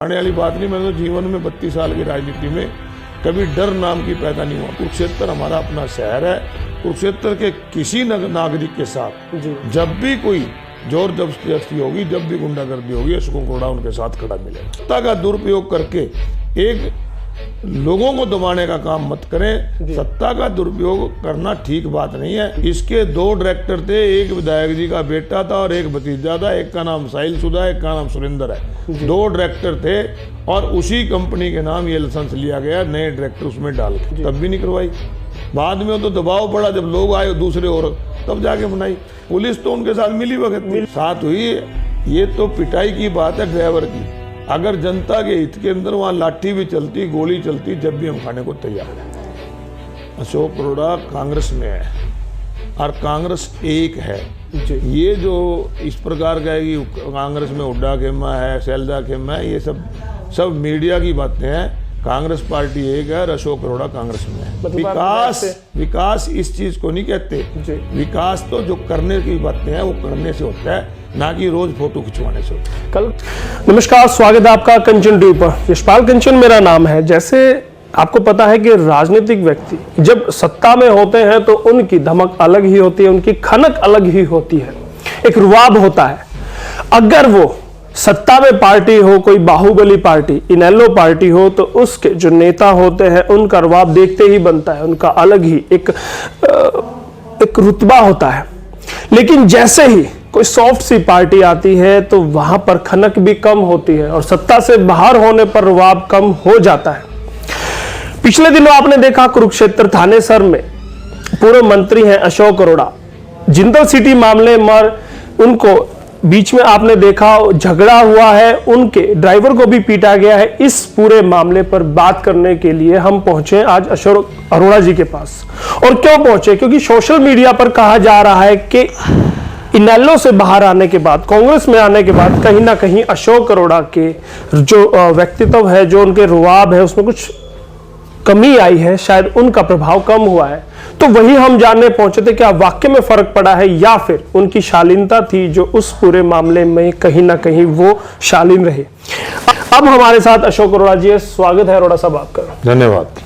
आने वाली बात नहीं। मैंने तो जीवन में 32 साल की राजनीति में कभी डर नाम की पैदा नहीं हुआ। कुरुक्षेत्र हमारा अपना शहर है। कुरुक्षेत्र के किसी नागरिक के साथ जब भी कोई जोर जबरदस्ती होगी, जब भी गुंडागर्दी होगी, अशोक अरोड़ा उनके साथ खड़ा मिलेगा। सत्ता का दुरुपयोग करके एक लोगों को दबाने का काम मत करें। सत्ता का दुरुपयोग करना ठीक बात नहीं है। इसके दो डायरेक्टर थे, एक विधायक जी का बेटा था और एक भतीजा था। एक का नाम साहिल सुधा, एक का नाम सुरेंद्र है। दो डायरेक्टर थे और उसी कंपनी के नाम ये लाइसेंस लिया गया, नए डायरेक्टर उसमें डाल के, तब भी नहीं करवाई। बाद में तो दबाव पड़ा, जब लोग आए दूसरे और, तब जाके बनाई। पुलिस तो उनके साथ मिली वक्त साथ हुई। ये तो पिटाई की बात है ड्राइवर की। अगर जनता के हित के अंदर वहाँ लाठी भी चलती, गोली चलती, जब भी हम खाने को तैयार हैं। अशोक अरोड़ा कांग्रेस में है और कांग्रेस एक है। ये जो इस प्रकार का है कि कांग्रेस में हुड्डा खेमा है, शैलजा खेमा है, ये सब मीडिया की बातें हैं। कांग्रेस पार्टी एक है और अशोक अरोड़ा कांग्रेस में है। विकास इस चीज को नहीं कहते। विकास तो जो करने की बातें हैं वो करने से होता है, ना कि रोज फोटो खिंचवाने से होता है। कल नमस्कार, स्वागत है आपका कंचन टीवी पर। यशपाल कंचन मेरा नाम है। जैसे आपको पता है कि राजनीतिक व्यक्ति जब सत्ता में होते हैं तो उनकी धमक अलग ही होती है, उनकी खनक अलग ही होती है, एक रुआब होता है। अगर वो सत्ता में पार्टी हो, कोई बाहुबली पार्टी, इनेलो पार्टी हो, तो उसके जो नेता होते हैं उनका रुआब देखते ही बनता है। उनका अलग ही एक रुतबा होता है। लेकिन जैसे ही कोई सॉफ्ट सी पार्टी आती है तो वहां पर खनक भी कम होती है और सत्ता से बाहर होने पर रुआब कम हो जाता है। पिछले दिनों आपने देखा कुरुक्षेत्र थानेसर में पूर्व मंत्री हैं अशोक अरोड़ा, जिंदल सिटी मामले में उनको बीच में आपने देखा झगड़ा हुआ है, उनके ड्राइवर को भी पीटा गया है। इस पूरे मामले पर बात करने के लिए हम पहुंचे आज अशोक अरोड़ा जी के पास। और क्यों पहुंचे? क्योंकि सोशल मीडिया पर कहा जा रहा है कि इनेलो से बाहर आने के बाद, कांग्रेस में आने के बाद कहीं ना कहीं अशोक अरोड़ा के जो व्यक्तित्व है, जो उनके रुआब है, उसमें कुछ कमी आई है, शायद उनका प्रभाव कम हुआ है। तो वही हम जानने पहुंचे थे, क्या वाकई में फर्क पड़ा है या फिर उनकी शालीनता थी जो उस पूरे मामले में कहीं ना कहीं वो शालीन रहे। अब हमारे साथ अशोक अरोड़ा जी है। स्वागत है अरोड़ा साहब आपका। धन्यवाद।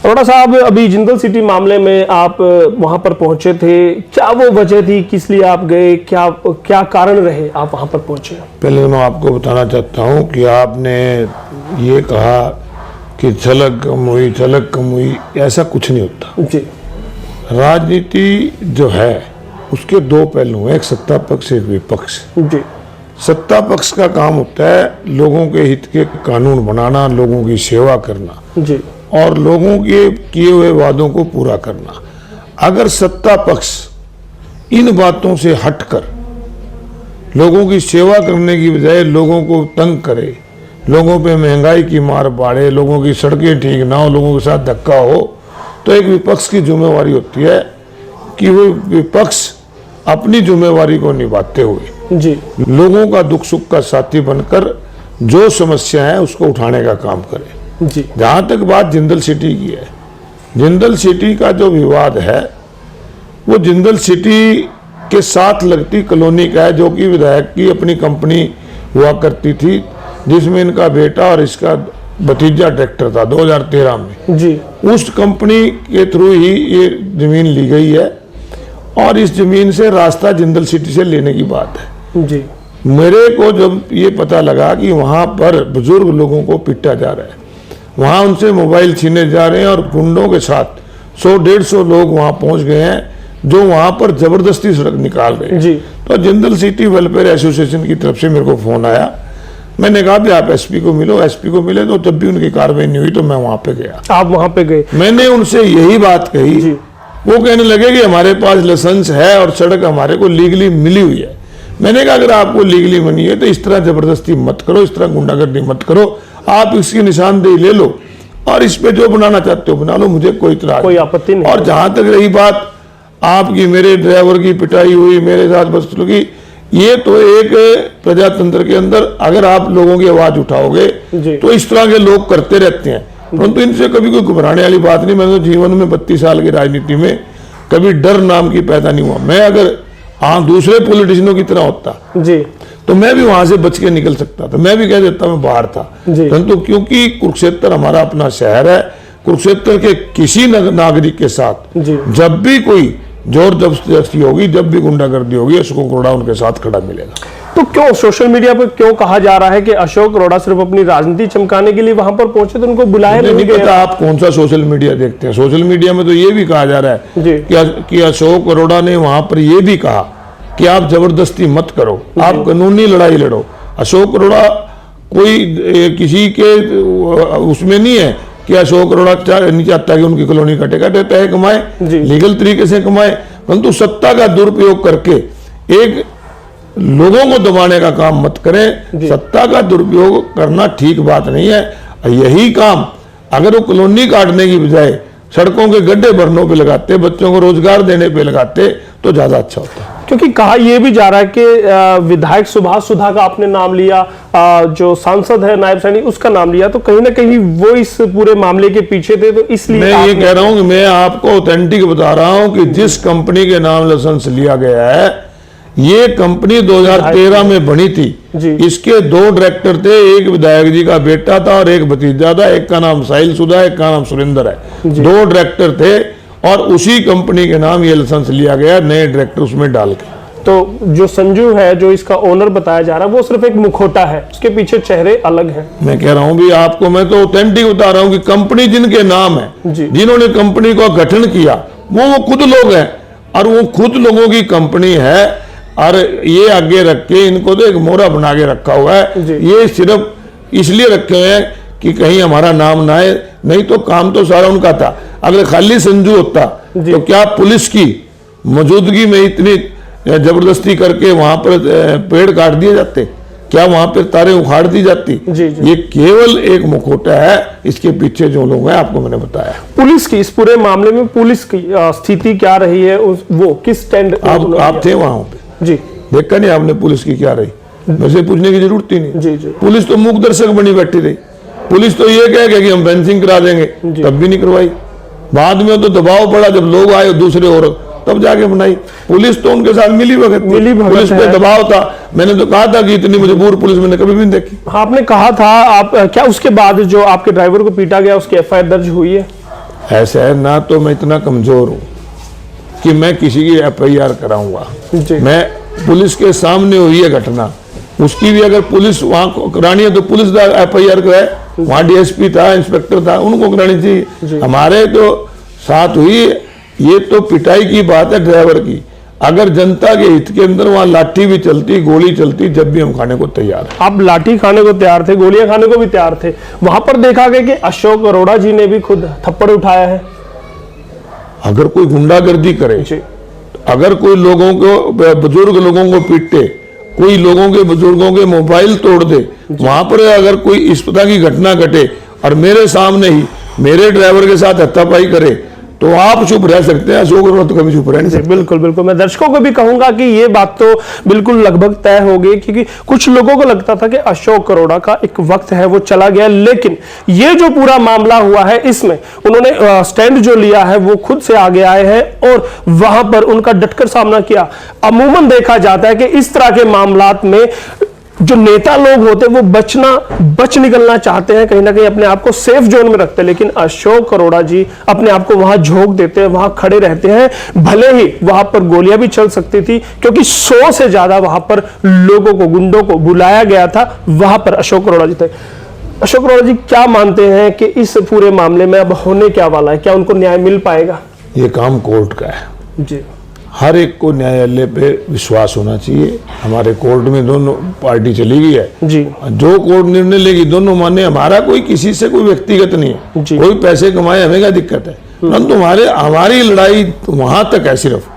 अरोड़ा साहब, अभी जिंदल सिटी मामले में आप वहां पर पहुंचे थे, क्या वो वजह थी, किस लिए आप गए, क्या कारण रहे आप वहां पर पहुंचे? पहले मैं आपको बताना चाहता हूँ कि आपने ये कहा कि झलक कम हुई, ऐसा कुछ नहीं होता जी। राजनीति जो है उसके दो पहलू हैं, एक सत्ता पक्ष, एक विपक्ष जी। सत्ता पक्ष का काम होता है लोगों के हित के कानून बनाना, लोगों की सेवा करना जी। और लोगों के किए हुए वादों को पूरा करना। अगर सत्ता पक्ष इन बातों से हटकर लोगों की सेवा करने की बजाय लोगों को तंग करे, लोगों पे महंगाई की मार बाढ़े, लोगों की सड़कें ठीक ना हो, लोगों के साथ धक्का हो, तो एक विपक्ष की जिम्मेवारी होती है कि वो विपक्ष अपनी जिम्मेवारी को निभाते हुए जी लोगों का दुख सुख का साथी बनकर जो समस्या है उसको उठाने का काम करे। जी। जहां तक बात जिंदल सिटी की है, जिंदल सिटी का जो विवाद है वो जिंदल सिटी के साथ लगती कॉलोनी का है, जो कि विधायक की अपनी कंपनी हुआ करती थी, जिसमें इनका बेटा और इसका भतीजा डायरेक्टर था 2013 में जी। उस कंपनी के थ्रू ही ये जमीन ली गई है और इस जमीन से रास्ता जिंदल सिटी से लेने की बात है जी। मेरे को जब ये पता लगा कि वहां पर बुजुर्ग लोगों को पीटा जा रहा है, वहां उनसे मोबाइल छीने जा रहे हैं और गुंडों के साथ 100-150 लोग वहां पहुंच गए हैं जो वहां पर जबरदस्ती सड़क निकाल रहे हैं जी। तो जिंदल सिटी वेलफेयर एसोसिएशन की तरफ से मेरे को फोन आया। मैंने कहा भी आप एसपी को मिलो। एसपी को मिले तो जब भी उनकी कार्रवाई नहीं हुई तो मैं वहां पे गया। आप वहां पे गए? मैंने उनसे यही बात कही। वो कहने लगे कि हमारे पास लाइसेंस है और सड़क हमारे को लीगली मिली हुई है। मैंने कहा अगर आपको लीगली बनी है तो इस तरह जबरदस्ती मत करो, इस तरह गुंडागर्दी मत करो, आप इसकी निशानदेही ले लो और इस पे जो बनाना चाहते हो बना लो, मुझे कोई आपत्ति नहीं। और जहां तक रही बात आपकी, मेरे ड्राइवर की पिटाई हुई, मेरे साथ बदसलूकी की, ये तो एक प्रजातंत्र के अंदर अगर आप लोगों की आवाज उठाओगे तो इस तरह के लोग करते रहते हैं, परंतु इनसे कभी कोई घबराने वाली बात नहीं। मैंने तो जीवन में 32 साल की राजनीति में कभी डर नाम की पैदा नहीं हुआ। मैं अगर दूसरे पॉलिटिशियनों की तरह होता जी तो मैं भी वहां से बच के निकल सकता था, मैं भी कह देता मैं बाहर था, परंतु क्योंकि कुरुक्षेत्र हमारा अपना शहर है, कुरुक्षेत्र के किसी नागरिक के साथ जब भी कोई जोर जबरदस्ती होगी, जब भी गुंडागर्दी होगी, अशोक अरोड़ा उनके साथ खड़ा मिलेगा। तो क्यों सोशल मीडिया पर क्यों कहा जा रहा है कि अशोक अरोड़ा सिर्फ अपनी राजनीति चमकाने के लिए वहां पर पहुंचे, तो उनको बुलाया नहीं गया? पता आप कौन सा सोशल मीडिया देखते हैं? सोशल मीडिया में तो ये भी कहा जा रहा है कि अशोक अरोड़ा ने वहां पर ये भी कहा कि आप जबरदस्ती मत करो, आप कानूनी लड़ाई लड़ो। अशोक अरोड़ा कोई किसी के उसमें नहीं है कि अशोक अरोड़ा नहीं चाहता कि उनकी कॉलोनी कटे तय कमाए, लीगल तरीके से कमाए, परंतु सत्ता का दुरुपयोग करके एक लोगों को दबाने का काम मत करें। सत्ता का दुरुपयोग करना ठीक बात नहीं है। यही काम अगर वो कॉलोनी काटने की बजाय सड़कों के गड्ढे भरनों पे लगाते, बच्चों को रोजगार देने पे लगाते तो ज्यादा अच्छा होता। क्योंकि कहा यह भी जा रहा है कि विधायक सुभाष सुधा का आपने नाम लिया, जो सांसद है नायब सैनी उसका नाम लिया, तो कहीं ना कहीं वो इस पूरे मामले के पीछे थे, तो इसलिए मैं ये कह रहा हूं कि मैं आपको ऑथेंटिक बता रहा हूं कि जिस कंपनी के नाम लाइसेंस लिया गया है, ये कंपनी 2013 में बनी थी। इसके 2 डायरेक्टर थे, एक विधायक जी का बेटा था और एक भतीजा था, एक का नाम साहिल सुधा, एक का नाम सुरेंद्र है। 2 डायरेक्टर थे और उसी कंपनी के नाम ये लाइसेंस लिया गया, नए डायरेक्टर उसमें डाल के। तो जो संजू है, जो इसका ओनर बताया जा रहा है, वो सिर्फ एक मुखौटा है, उसके पीछे चेहरे अलग हैं। मैं कह रहा हूं भी आपको, मैं तो ऑथेंटिक बता रहा हूं कि कंपनी जिनके नाम है, जिन्होंने कंपनी का गठन किया, वो खुद लोग हैं और वो खुद लोगों की कंपनी है। और ये आगे रख के इनको तो एक मोहरा बना के रखा हुआ है, ये सिर्फ इसलिए रखे हैं कि कहीं हमारा नाम ना आए, नहीं तो काम तो सारा उनका था। अगर खाली संजू होता तो क्या पुलिस की मौजूदगी में इतनी जबरदस्ती करके वहां पर पेड़ काट दिए जाते? क्या वहां पर तारें उखाड़ दी जाती? ये केवल एक मुखौटा है, इसके पीछे जो लोग हैं आपको मैंने बताया। पुलिस की इस पूरे मामले में पुलिस की स्थिति क्या रही है, वो किस स्टैंड? आप थे वहां पे जी, देखा नहीं आपने पुलिस की क्या रही? वैसे पूछने की जरूरत ही नहीं। पुलिस तो मूक दर्शक बनी बैठी रही। पुलिस तो ये कह कि हम फेंसिंग करा देंगे, तब भी नहीं करवाई। बाद में तो दबाव पड़ा, जब लोग आए दूसरे और तब जाके बनाई। पुलिस तो उनके साथ मिली भगत, पुलिस पे दबाव था। मैंने तो कहा था कि इतनी मजबूर पुलिस मैंने कभी भी नहीं देखी। आपने कहा था, आप क्या उसके बाद जो आपके ड्राइवर को पीटा गया उसकी FIR दर्ज हुई है? ऐसा है ना, तो मैं इतना कमजोर हूँ कि मैं किसी की FIR कराऊंगा। मैं पुलिस के सामने हुई है घटना, उसकी भी अगर पुलिस वहां करानी है तो पुलिस का FIR कराए। वहां DSP था, इंस्पेक्टर था, उनको करानी चाहिए। हमारे तो साथ हुई, ये तो पिटाई की बात है ड्राइवर की। अगर जनता के हित के अंदर वहां लाठी भी चलती, गोली चलती, जब भी हम खाने को तैयार हैं। आप लाठी खाने को तैयार थे, गोलियां खाने को भी तैयार थे। वहां पर देखा गया कि अशोक अरोड़ा जी ने भी खुद थप्पड़ उठाया है। अगर कोई गुंडागर्दी करे, अगर कोई लोगों को, बुजुर्ग लोगों को पीटे, कोई लोगों के बुजुर्गों के मोबाइल तोड़ दे, वहां पर अगर कोई इस तरह की घटना घटे और मेरे सामने ही मेरे ड्राइवर के साथ हत्यापाई करे, तो आप चुप रह सकते हैं, अशोक अरोड़ा तो कभी चुप रह नहीं सकते। बिल्कुल बिल्कुल, मैं दर्शकों को भी कहूंगा कि ये बात तो बिल्कुल लगभग तय हो गई, क्योंकि कुछ लोगों को लगता था कि अशोक अरोड़ा का एक वक्त है वो चला गया, लेकिन ये जो पूरा मामला हुआ है इसमें उन्होंने स्टैंड जो लिया है वो खुद से आगे आए हैं और वहां पर उनका डटकर सामना किया। अमूमन देखा जाता है कि इस तरह के मामलात में जो नेता लोग होते हैं वो बच निकलना चाहते हैं, कहीं ना कहीं अपने आप को सेफ जोन में रखते हैं, लेकिन अशोक अरोड़ा जी अपने आप को वहां झोंक देते हैं, वहां खड़े रहते हैं। भले ही वहां पर गोलियां भी चल सकती थी, क्योंकि 100 से ज्यादा वहां पर लोगों को, गुंडों को बुलाया गया था, वहां पर अशोक अरोड़ा जी थे। अशोक अरोड़ा जी क्या मानते हैं कि इस पूरे मामले में अब होने क्या वाला है? क्या उनको न्याय मिल पाएगा? ये काम कोर्ट का है जी, हर एक को न्यायालय पे विश्वास होना चाहिए। हमारे कोर्ट में दोनों पार्टी चली गई है जी, जो कोर्ट निर्णय लेगी दोनों माने। हमारा कोई किसी से कोई व्यक्तिगत नहीं है, कोई पैसे कमाए हमें क्या दिक्कत है, परंतु हमारी लड़ाई वहां तक है सिर्फ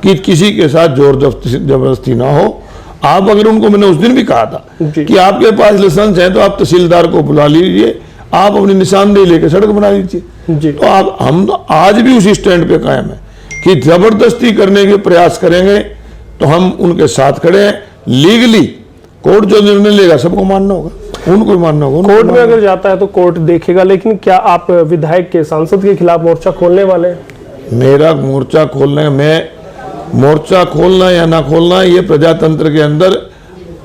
कि किसी के साथ जोर जबरदस्ती ना हो। आप अगर उनको, मैंने उस दिन भी कहा था कि आपके पास लाइसेंस है तो आप तहसीलदार को बुला लीजिए, आप अपनी निशानदेही लेकर सड़क बना लीजिए। तो आप, हम तो आज भी उसी स्टैंड पे कायम है कि जबरदस्ती करने के प्रयास करेंगे तो हम उनके साथ खड़े हैं। लीगली कोर्ट जो निर्णय लेगा सबको मानना होगा, उनको मानना होगा। कोर्ट में अगर जाता है तो कोर्ट देखेगा, लेकिन क्या आप विधायक के, सांसद के खिलाफ मोर्चा खोलने वाले हैं? मेरा मोर्चा खोलना, मैं मोर्चा खोलना या ना खोलना, ये प्रजातंत्र के अंदर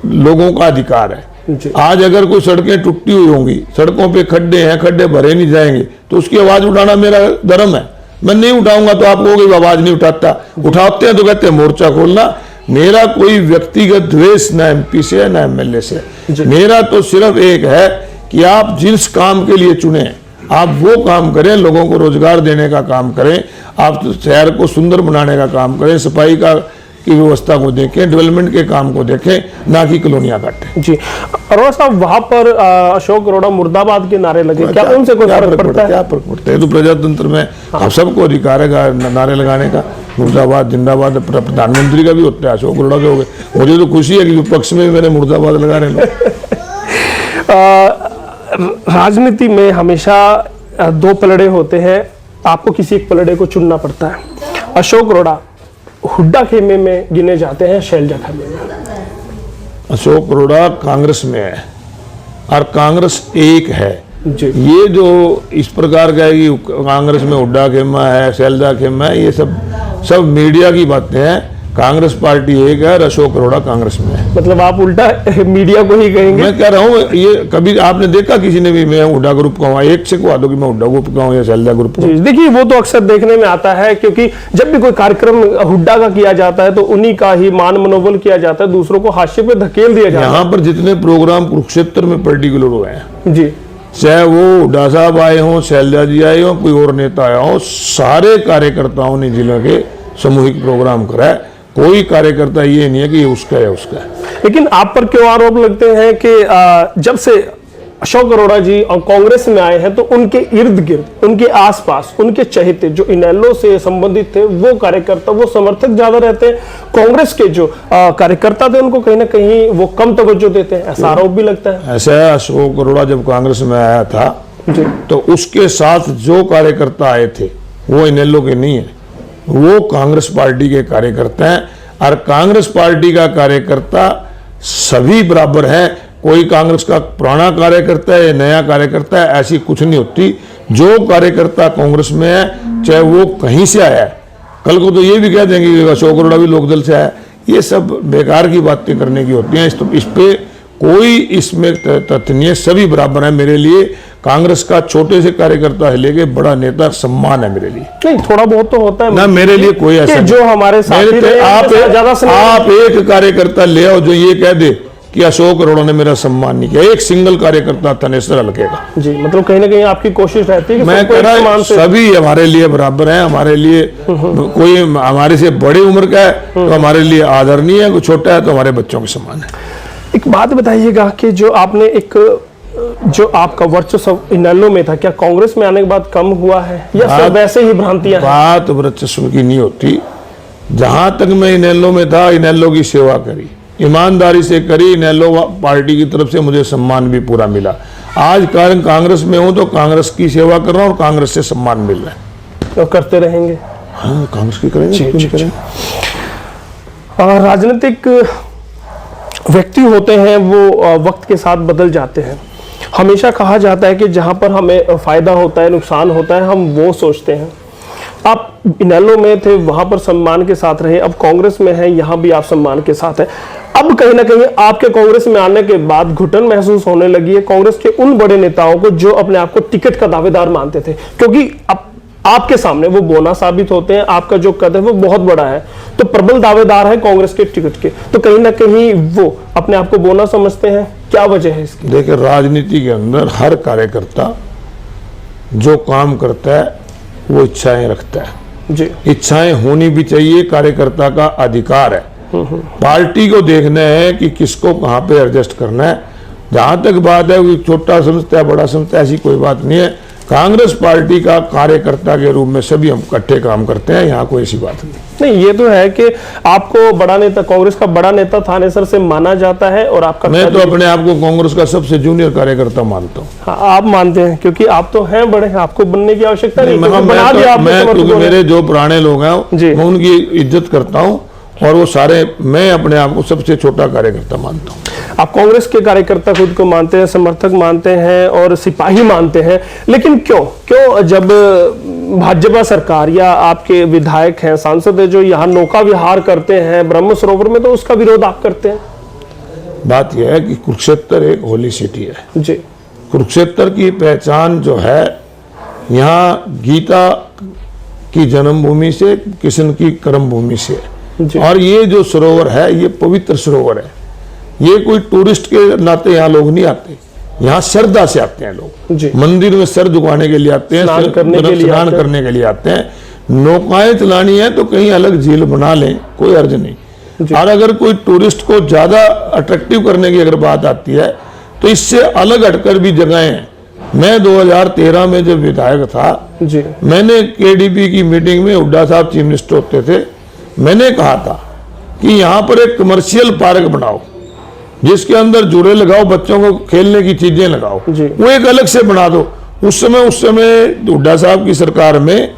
लोगों का अधिकार है। जी। आज अगर कोई सड़कें टूटी हुई होंगी, सड़कों पे खड्डे हैं, खड्डे भरे नहीं जाएंगे, तो उसकी आवाज उठाना मेरा धर्म है। मैं नहीं उठाऊंगा तो आप कहोगे आवाज नहीं उठाता, उठाते हैं तो कहते हैं मोर्चा खोलना। मेरा कोई व्यक्तिगत द्वेष न एमपी से है न एमएलए से है। मेरा तो सिर्फ एक है कि आप जिस काम के लिए चुने आप वो काम करें, लोगों को रोजगार देने का काम करें, आप शहर को सुंदर बनाने का काम करें, सफाई का की व्यवस्था को देखें, डेवलपमेंट के काम को देखें, ना कि कॉलोनियां काटें। जी। अरोड़ा साहब, वहां पर अशोक अरोड़ा मुर्दाबाद के नारे लगे, क्या उनसे कोई फर्क पड़ता है? क्या फर्क पड़ता है? तो प्रजातंत्र में हम सबको अधिकार है नारे लगाने का। मुर्दाबाद जिंदाबाद प्रधानमंत्री का भी होता है, अशोक अरोड़ा के हो गए। मुझे तो खुशी है कि विपक्ष में मैंने मुर्दाबाद लगा रहे लोग। राजनीति में हमेशा दो पलड़े होते हैं, आपको किसी एक पलड़े को चुनना पड़ता है। अशोक अरोड़ा हुड्डा खेमे में गिने जाते हैं, शैलजा खेमे में। अशोक अरोड़ा कांग्रेस में है और कांग्रेस एक है जी। ये जो इस प्रकार का है कि कांग्रेस में हुड्डा खेमा है, शैलजा खेमा है, ये सब मीडिया की बातें हैं। कांग्रेस पार्टी एक है और अशोक अरोड़ा कांग्रेस में है। मतलब आप उल्टा मीडिया को ही कहेंगे? मैं कह रहा हूँ, ये कभी आपने देखा किसी ने भी मैं हुड्डा ग्रुप का हूँ? एक से को दो कि मैं हुड्डा ग्रुप का हूँ या शैलजा ग्रुप का? देखिए, वो तो अक्सर देखने में आता है, क्योंकि जब भी कोई कार्यक्रम हुड्डा का किया जाता है तो उन्हीं का ही मान मनोबल किया जाता है, दूसरों को हाशिए पे धकेल दिया जाता है। यहाँ पर जितने प्रोग्राम कुरुक्षेत्र में पर्टिकुलर हुए हैं जी, चाहे वो हुड्डा साहब आए हों, शैलजा जी आए हों, कोई और नेता आया हो, सारे कार्यकर्ताओं ने जिले के सामूहिक प्रोग्राम करा है। कोई कार्यकर्ता ये नहीं है कि ये उसका है उसका है। लेकिन आप पर क्यों आरोप लगते हैं कि जब से अशोक अरोड़ा जी और कांग्रेस में आए हैं तो उनके इर्द गिर्द, उनके आसपास, उनके चहेते जो इनेलो से संबंधित थे वो कार्यकर्ता, वो समर्थक ज्यादा रहते हैं, कांग्रेस के जो कार्यकर्ता थे उनको कहीं ना कहीं वो कम तवज्जो देते हैं, ऐसा आरोप भी लगता है? ऐसा है, अशोक अरोड़ा जब कांग्रेस में आया था जी, तो उसके साथ जो कार्यकर्ता आए थे वो इनेलो के नहीं है, वो कांग्रेस पार्टी के कार्यकर्ता हैं। और कांग्रेस पार्टी का कार्यकर्ता सभी बराबर है। कोई कांग्रेस का पुराना कार्यकर्ता है, नया कार्यकर्ता है, ऐसी कुछ नहीं होती। जो कार्यकर्ता कांग्रेस में है, चाहे वो कहीं से आया है, कल को तो ये भी कह देंगे कि अशोक अरोड़ा भी लोकदल से आया। ये सब बेकार की बातें करने की होती हैं। इस पे कोई इसमें तथ्य नहीं है, सभी बराबर है मेरे लिए। कांग्रेस का छोटे से कार्यकर्ता है लेके बड़ा नेता सम्मान है मेरे लिए। नहीं, थोड़ा बहुत तो होता है ना, मेरे लिए कोई ऐसा नहीं। जो हमारे साथी रहे, आप एक कार्यकर्ता ले आओ जो ये कह दे कि अशोक अरोड़ा ने मेरा सम्मान नहीं किया। एक सिंगल कार्यकर्ता तनेसर हल्के का। जी, मतलब कहीं ना कहीं आपकी कोशिश रहती है कि मैं कह रहा हूं सभी हमारे लिए बराबर हैं। हमारे लिए कोई हमारे से बड़ी उम्र का है तो हमारे लिए आदरणीय है, कोई छोटा है तो हमारे बच्चों के समान है। एक बात बताइएगा कि जो आपने जो आपका वर्चस्व इनेलो में था, क्या कांग्रेस में आने के बाद कम हुआ है या सब वैसे ही भ्रांतियां हैं? बात वर्चस्व की नहीं होती। जहां तक मैं इनेलो में था, इनेलो की सेवा करी, ईमानदारी से करी। इनेलो पार्टी की तरफ से मुझे सम्मान भी पूरा मिला। आज कारण कांग्रेस में हूं तो कांग्रेस की सेवा कर रहा हूं और कांग्रेस से सम्मान मिल रहा है। तो करते रहेंगे? हाँ, कांग्रेस की करेंगे। राजनीतिक व्यक्ति होते हैं वो वक्त के साथ बदल जाते हैं। हमेशा कहा जाता है कि जहां पर हमें फायदा होता है, नुकसान होता है, हम वो सोचते हैं। आप इनेलो में थे, वहां पर सम्मान के साथ रहे, अब कांग्रेस में है, यहां भी आप सम्मान के साथ है। अब कहीं ना कहीं आपके कांग्रेस में आने के बाद घुटन महसूस होने लगी है कांग्रेस के उन बड़े नेताओं को जो अपने आप को टिकट का दावेदार मानते थे, क्योंकि अब आपके सामने वो बोना साबित होते हैं, आपका जो कद है वो बहुत बड़ा है, तो प्रबल दावेदार है कांग्रेस के टिकट के, तो कहीं ना कहीं वो अपने आप को बोना समझते हैं। क्या वजह है इसकी? देखिए, राजनीति के अंदर हर कार्यकर्ता जो काम करता है वो इच्छाएं रखता है। जी, इच्छाएं होनी भी चाहिए, कार्यकर्ता का अधिकार है। पार्टी को देखना है कि किसको कहां पे एडजस्ट करना है। जहां तक बात है छोटा समझता है बड़ा समझता है, ऐसी कोई बात नहीं है। कांग्रेस पार्टी का कार्यकर्ता के रूप में सभी हम इकट्ठे काम करते हैं, यहाँ कोई ऐसी बात नहीं। ये तो है कि आपको बड़ा नेता, कांग्रेस का बड़ा नेता थानेसर से माना जाता है और आपका, मैं तो अपने आप को कांग्रेस का सबसे जूनियर कार्यकर्ता मानता हूँ। हाँ, आप मानते हैं क्योंकि आप तो हैं बड़े, आपको बनने की आवश्यकता नहीं। क्योंकि मेरे जो पुराने लोग हैं मैं उनकी इज्जत करता हूँ और वो सारे, मैं अपने आप को सबसे छोटा कार्यकर्ता मानता हूँ। आप कांग्रेस के कार्यकर्ता खुद को मानते हैं, समर्थक मानते हैं और सिपाही मानते हैं, लेकिन क्यों जब भाजपा सरकार या आपके विधायक हैं, सांसद है जो यहाँ नौका विहार करते हैं ब्रह्म सरोवर में, तो उसका विरोध आप करते हैं? बात यह है कि कुरुक्षेत्र एक होली सिटी है। जी कुरुक्षेत्र की पहचान जो है, यहाँ गीता की जन्मभूमि से, कृष्ण की कर्मभूमि से है। और ये जो सरोवर है ये पवित्र सरोवर है। ये कोई टूरिस्ट के नाते यहाँ लोग नहीं आते, यहाँ श्रद्धा से आते हैं लोग। मंदिर में सर झुकाने के लिए आते हैं, स्नान करने के लिए आते हैं। नौकाएं चलानी है तो कहीं अलग झील बना लें, कोई अर्ज नहीं। और अगर कोई टूरिस्ट को ज्यादा अट्रैक्टिव करने की अगर बात आती है तो इससे अलग हटकर भी जगहें हैं। मैं 2013 में जब विधायक था, मैंने केडीपी की मीटिंग में हुड्डा साहब चीफ मिनिस्टर होते थे, मैंने कहा था कि यहाँ पर एक कमर्शियल पार्क बनाओ जिसके अंदर झूले लगाओ, बच्चों को खेलने की चीजें लगाओ, वो एक अलग से बना दो। उस समय हुड्डा साहब की सरकार में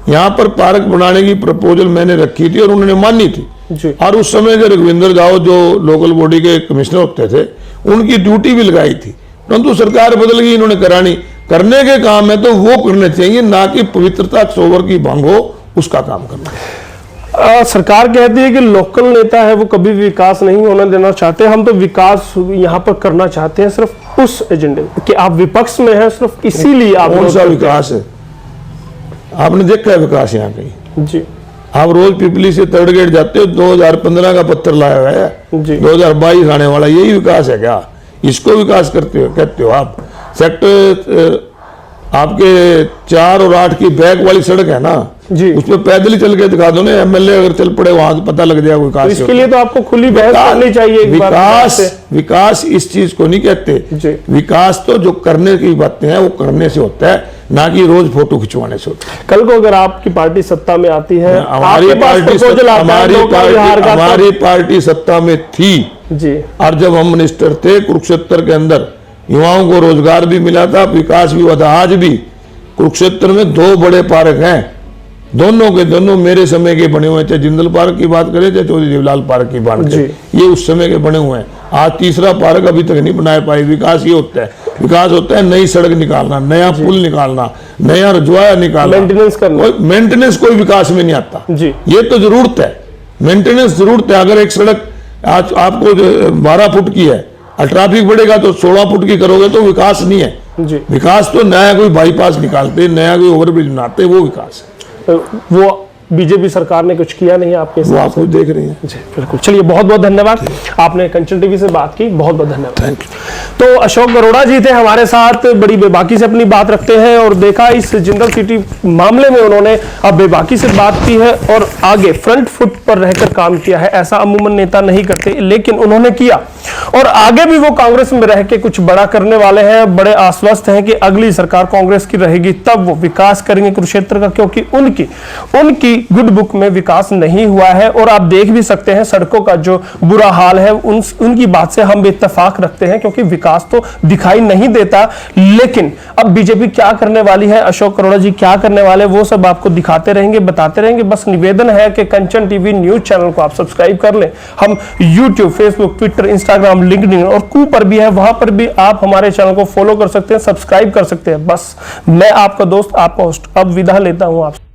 यहाँ पर पार्क बनाने की प्रपोजल मैंने रखी थी और उन्होंने मानी थी। और उस समय जो रघुविंदर राव जो लोकल बॉडी के कमिश्नर होते थे, उनकी ड्यूटी भी लगाई थी, परंतु सरकार बदल गई, इन्होंने करानी। करने के काम है तो वो करने चाहिए, ना कि पवित्रता सरोवर की भंग हो उसका काम करना। सरकार कहती है कि लोकल नेता है वो कभी विकास नहीं होने देना चाहते, हम तो विकास यहाँ पर करना चाहते हैं सिर्फ उस एजेंडे कि आप विपक्ष में हैं, सिर्फ इसीलिए आप। कौन सा विकास है? आपने देखा है विकास यहाँ कहीं? जी आप रोज पिपली से थर्ड गेट जाते हो, 2015 का पत्थर लाया हुआ है, 2022 आने वाला, यही विकास है क्या? इसको विकास कहते हो आप? सेक्टर आपके 4 और 8 की बैक वाली सड़क है ना, उसमें पैदल ही चल के दिखा दो ना, एमएलए अगर चल पड़े वहां से पता लग जाएगा विकास। तो इसके लिए तो आपको खुली बहस करनी चाहिए। विकास इस चीज को नहीं कहते। विकास तो जो करने की बातें हैं वो करने से होता है, ना कि रोज फोटो खिंचवाने से होता है। कल को अगर आपकी पार्टी सत्ता में आती है, हमारी पार्टी सत्ता में थी जी, और जब हम मिनिस्टर थे, कुरुक्षेत्र के अंदर युवाओं को रोजगार भी मिला था, विकास भी हुआ था। आज भी कुरुक्षेत्र में 2 बड़े पार्क हैं, दोनों के दोनों मेरे समय के बने हुए, चाहे जिंदल पार्क की बात करें चाहे चौधरी देवलाल पार्क की बात करें, ये उस समय के बने हुए हैं। आज तीसरा पार्क अभी तक नहीं बना पाए। विकास ये होता है, विकास होता है नई सड़क निकालना, नया पुल निकालना, नया रजवाया निकालना, मेंटेनेंस करना। मेंटेनेंस कोई विकास में नहीं आता जी। ये तो जरूरत है, मेंटेनेंस जरूरत है। अगर एक सड़क आज आपको 12 फुट की है और ट्रैफिक बढ़ेगा तो 16 फुट की करोगे तो विकास नहीं है जी। विकास तो नया कोई बाईपास निकालते, नया कोई ओवरब्रिज बनाते, वो विकास है। वो बीजेपी सरकार ने कुछ किया नहीं आपके वो आप देख रहे हैं जी। बिल्कुल, चलिए बहुत बहुत धन्यवाद, आपने कंचन टीवी से बात की, बहुत बहुत धन्यवाद। Thank you. तो अशोक अरोड़ा जी थे हमारे साथ, बड़ी बेबाकी से अपनी बात रखते हैं और देखा इस जिंदल सिटी मामले में उन्होंने अब बेबाकी से बात की है और आगे फ्रंट फुट पर रहकर काम किया है। ऐसा अमूमन नेता नहीं करते, लेकिन उन्होंने किया और आगे भी वो कांग्रेस में रह के कुछ बड़ा करने वाले हैं। बड़े आश्वस्त हैं कि अगली सरकार कांग्रेस की रहेगी तब वो विकास करेंगे कुरुक्षेत्र का, क्योंकि उनकी गुड बुक में विकास नहीं हुआ है। और आप देख भी सकते हैं सड़कों का जो बुरा हाल है, उनकी बात से हम इत्तेफाक रखते हैं, क्योंकि विकास तो दिखाई नहीं देता। लेकिन अब बीजेपी क्या करने वाली है, अशोक अरोड़ा जी क्या करने वाले, वो सब आपको दिखाते रहेंगे, बताते रहेंगे। बस निवेदन है कि कंचन टीवी न्यूज चैनल को आप सब्सक्राइब कर लें। हम YouTube, Facebook, Twitter, Instagram, LinkedIn और कू पर भी है, वहां पर भी आप हमारे चैनल को फॉलो कर सकते हैं, सब्सक्राइब कर सकते हैं। बस मैं आपका दोस्त, आपका होस्ट अब विदा लेता हूं आपसे।